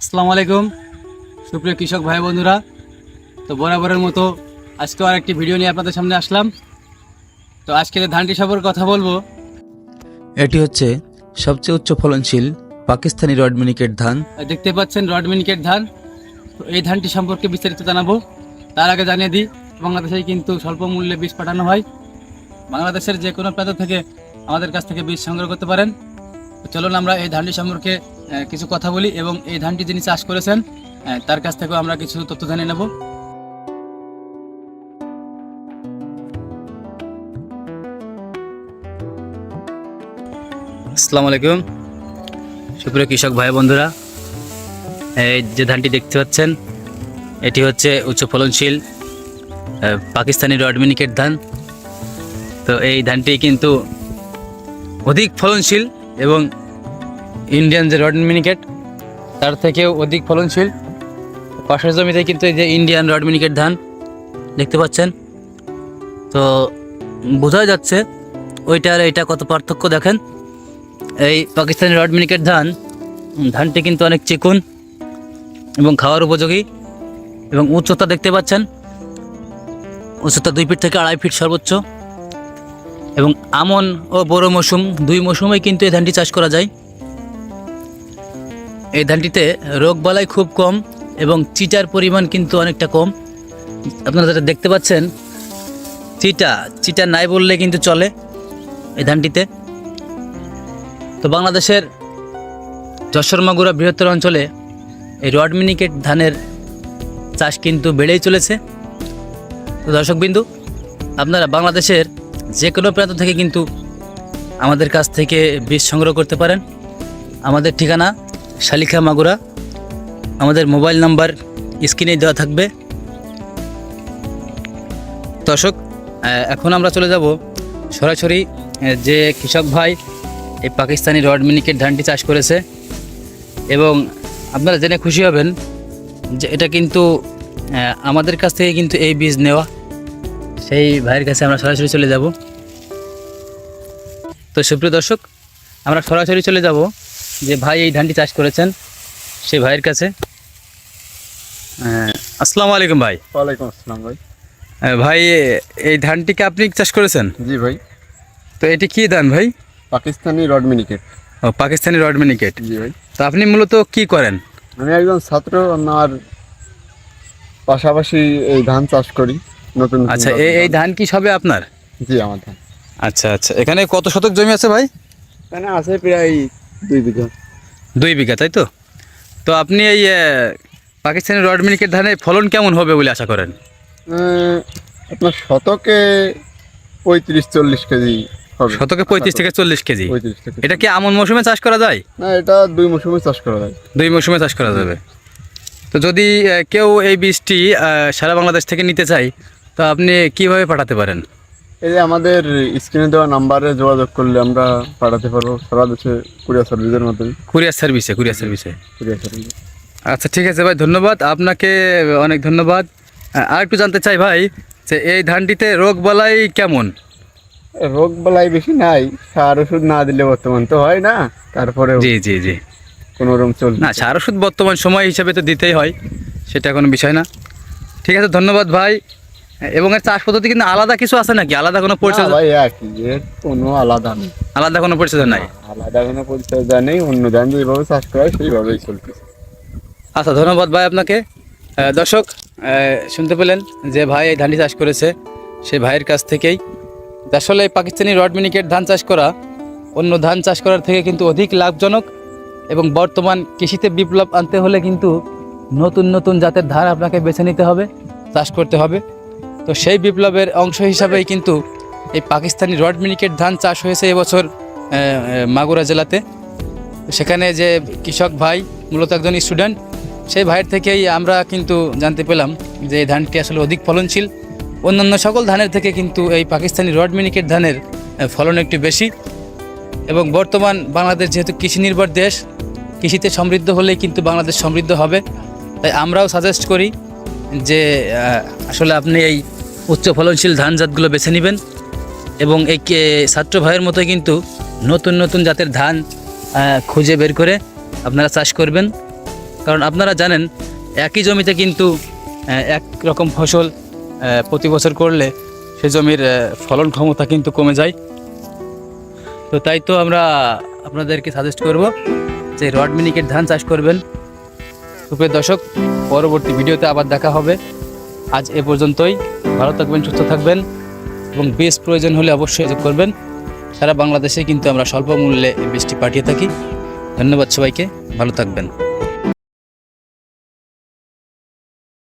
আসসালামু আলাইকুম সুপ্রিয় কৃষক ভাই বন্ধুরা। তো বরাবরের মতো আজকে আর একটি ভিডিও নিয়ে আপনাদের সামনে আসলাম। তো আজকে যে ধানটি সম্পর্কে কথা বলবো, এটি হচ্ছে সবচেয়ে উচ্চ ফলনশীল পাকিস্তানি রড মিনিকেট ধান। দেখতে পাচ্ছেন রড মিনিকেট ধান। তো এই ধানটি সম্পর্কে বিস্তারিত জানাবো। তার আগে জানিয়ে দিই, বাংলাদেশে কিন্তু স্বল্প মূল্যে বীজ পাঠানো হয়। বাংলাদেশের যে কোনো প্রান্ত থেকে আমাদের কাছ থেকে বীজ সংগ্রহ করতে পারেন। তো চলুন আমরা এই ধানটি সম্পর্কে কিছু কথা বলি এবং এই ধানটি যিনি চাষ করেছেন তার কাছ থেকেও আমরা কিছু তথ্য জানিয়ে নেব। আসসালামু আলাইকুম সুপ্রিয় কৃষক ভাই বন্ধুরা, এই যে ধানটি দেখতে পাচ্ছেন এটি হচ্ছে উচ্চ ফলনশীল পাকিস্তানি রড মিনিকেট ধান। তো এই ধানটি কিন্তু অধিক ফলনশীল এবং ইন্ডিয়ান যে রড মিনিকেট তার থেকেও অধিক ফলনশীল। পাশের জমিতে কিন্তু এই যে ইন্ডিয়ান রড মিনিকেট ধান দেখতে পাচ্ছেন। তো বোঝা যাচ্ছে ওইটা আর এইটা কত পার্থক্য দেখেন। এই পাকিস্তানি রড মিনিকেট ধানটি কিন্তু অনেক চিকন এবং খাওয়ার উপযোগী, এবং উচ্চতা দেখতে পাচ্ছেন, উচ্চতা 2 ফিট থেকে 2.5 ফিট সর্বোচ্চ। এবং আমন ও বড় মৌসুম দুই মৌসুমেই কিন্তু এই ধানটি চাষ করা যায়। এই ধানটিতে রোগবালাই খুব কম এবং চিটার পরিমাণ কিন্তু অনেকটা কম। আপনারা যেটা দেখতে পাচ্ছেন চিটা নাই বললে কিন্তু চলে এই ধানটিতে। তো বাংলাদেশের যশোর মাগুরা বৃহত্তর অঞ্চলে এই রড মিনিকেট ধানের চাষ কিন্তু বেড়েই চলেছে। তো দর্শকবিন্দু, আপনারা বাংলাদেশের যে কোনো প্রান্ত থেকে কিন্তু আমাদের কাছ থেকে বীজ সংগ্রহ করতে পারেন। আমাদের ঠিকানা শালিখা মাগুরা, আমাদের মোবাইল নাম্বার স্ক্রিনে দেওয়া থাকবে। দর্শক, এখন আমরা চলে যাব সরাসরি যে কৃষক ভাই এই পাকিস্তানি রড মিনিকেট ধানটি চাষ করেছে, এবং আপনারা জেনে খুশি হবেন যে এটা কিন্তু আমাদের কাছ থেকে কিন্তু এই বীজ নেওয়া। সেই ভাইয়ের কাছে আমরা সরাসরি চলে যাব। তো সুপ্রিয় দর্শক, আমরা সরাসরি চলে যাব যে ভাই এই ধানটি চাষ করেছেন সেই ভাইয়ের কাছে। আসসালামু আলাইকুম ভাই। ওয়ালাইকুম আসসালাম ভাই। ভাই, এই ধানটিকে আপনি চাষ করেছেন? জি ভাই। তো এটি কি ধান ভাই? পাকিস্তানি রড মিনিকেট। ও, পাকিস্তানি রড মিনিকেট। জি ভাই। তো আপনি মূলত কি করেন? আমি একজন ছাত্র, আমার পাশাপাশি এই ধান চাষ করি নতুন। আচ্ছা, এই ধান কি সবে আপনার? জি, আমার ধান। আচ্ছা আচ্ছা, এখানে কত শতক জমি আছে ভাই? এখানে আছে প্রায় 2 বিঘা। 2 বিঘা, তাই তো? তো আপনি এই পাকিস্তানি রড মিনিকেট ধানের ফলন কেমন হবে বলে আশা করেন? আপনার শতকে 35-40 কেজি হবে। শতকে 35 থেকে 40 কেজি। 35 থেকে। এটা কি আমন মৌসুমে চাষ করা যায়? না, এটা 2 মৌসুমে চাষ করা যায়। 2 মৌসুমে চাষ করা যাবে। তো যদি কেউ এই বীজটি সারা বাংলাদেশ থেকে নিতে চায়, তো আপনি কিভাবে পাঠাতে পারেন? এই যে আমাদের স্ক্রিনে দেওয়া নাম্বারে যোগাযোগ করলে আমরা পাঠাতে পারবো সারা দেশে কুরিয়ার সার্ভিসের মাধ্যমে। কুরিয়ার সার্ভিসে? কুরিয়ার সার্ভিসে। সার্ভিস। আচ্ছা, ঠিক আছে ভাই, ধন্যবাদ আপনাকে, অনেক ধন্যবাদ। আর একটু জানতে চাই ভাই যে এই ধানটিতে রোগ বালাই কেমন? রোগ বালাই বেশি নাই, সার ওষুধ না দিলে বর্তমান তো হয় না, তারপরে জি জি জি। কোনো রকম চলছে না, সার ওষুধ বর্তমান সময় হিসাবে তো দিতেই হয়, সেটা কোনো বিষয় না। ঠিক আছে, ধন্যবাদ ভাই। এবং এর চাষ পদ্ধতি কিন্তু আলাদা কিছু আছে নাকি? আলাদা কোনো পরিচর্যা? ভাই একই, এর কোনো আলাদা নেই। আলাদা কোনো পরিচর্যা নাই? আলাদা কোনো পরিচর্যা নেই, অন্য ধান যেভাবে চাষ করা হয় সেইভাবেই চলতেছে। আচ্ছা, ধন্যবাদ ভাই আপনাকে। দর্শক, শুনতে পেলেন যে ভাই এই ধানটি চাষ করেছে, সেই ভাইয়ের কাছ থেকেই। আসলে এই পাকিস্তানি রড মিনিকেট ধান চাষ করা অন্য ধান চাষ করার থেকে কিন্তু অধিক লাভজনক, এবং বর্তমান কৃষিতে বিপ্লব আনতে হলে কিন্তু নতুন নতুন জাতের ধান আপনাকে বেছে নিতে হবে, চাষ করতে হবে। তো সেই বিপ্লবের অংশ হিসাবেই কিন্তু এই পাকিস্তানি রড মিনিকেট ধান চাষ হয়েছে এবছর মাগুরা জেলাতে। সেখানে যে কৃষক ভাই মূলত একজন স্টুডেন্ট, সেই ভাইয়ের থেকেই আমরা কিন্তু জানতে পেলাম যে এই ধানটি আসলে অধিক ফলনশীল। অন্যান্য সকল ধানের থেকে কিন্তু এই পাকিস্তানি রড মিনিকেট ধানের ফলন একটু বেশি। এবং বর্তমান বাংলাদেশ যেহেতু কৃষি নির্ভর দেশ, কৃষিতে সমৃদ্ধ হলেই কিন্তু বাংলাদেশ সমৃদ্ধ হবে। তাই আমরাও সাজেস্ট করি যে আসলে আপনি এই উচ্চ ফলনশীল ধান জাতগুলো বেছে নেবেন, এবং এই ছাত্র ভাইয়ের মতো কিন্তু নতুন নতুন জাতের ধান খুঁজে বের করে আপনারা চাষ করবেন। কারণ আপনারা জানেন একই জমিতে কিন্তু এক রকম ফসল প্রতি বছর করলে সে জমির ফলন ক্ষমতা কিন্তু কমে যায়। তো তাই তো আমরা আপনাদেরকে সাজেস্ট করব যে রড মিনিকেট ধান চাষ করবেন। সুপ্রিয় দর্শক, পরবর্তী ভিডিওতে আবার দেখা হবে। আজ এ পর্যন্তই। ভালো থাকবেন, সুস্থ থাকবেন এবং বীজ প্রয়োজন হলে অবশ্যই যোগাযোগ করবেন। সারা বাংলাদেশে কিন্তু আমরা স্বল্প মূল্যে এই বীজটি পাঠিয়ে থাকি। ধন্যবাদ সবাইকে, ভালো থাকবেন।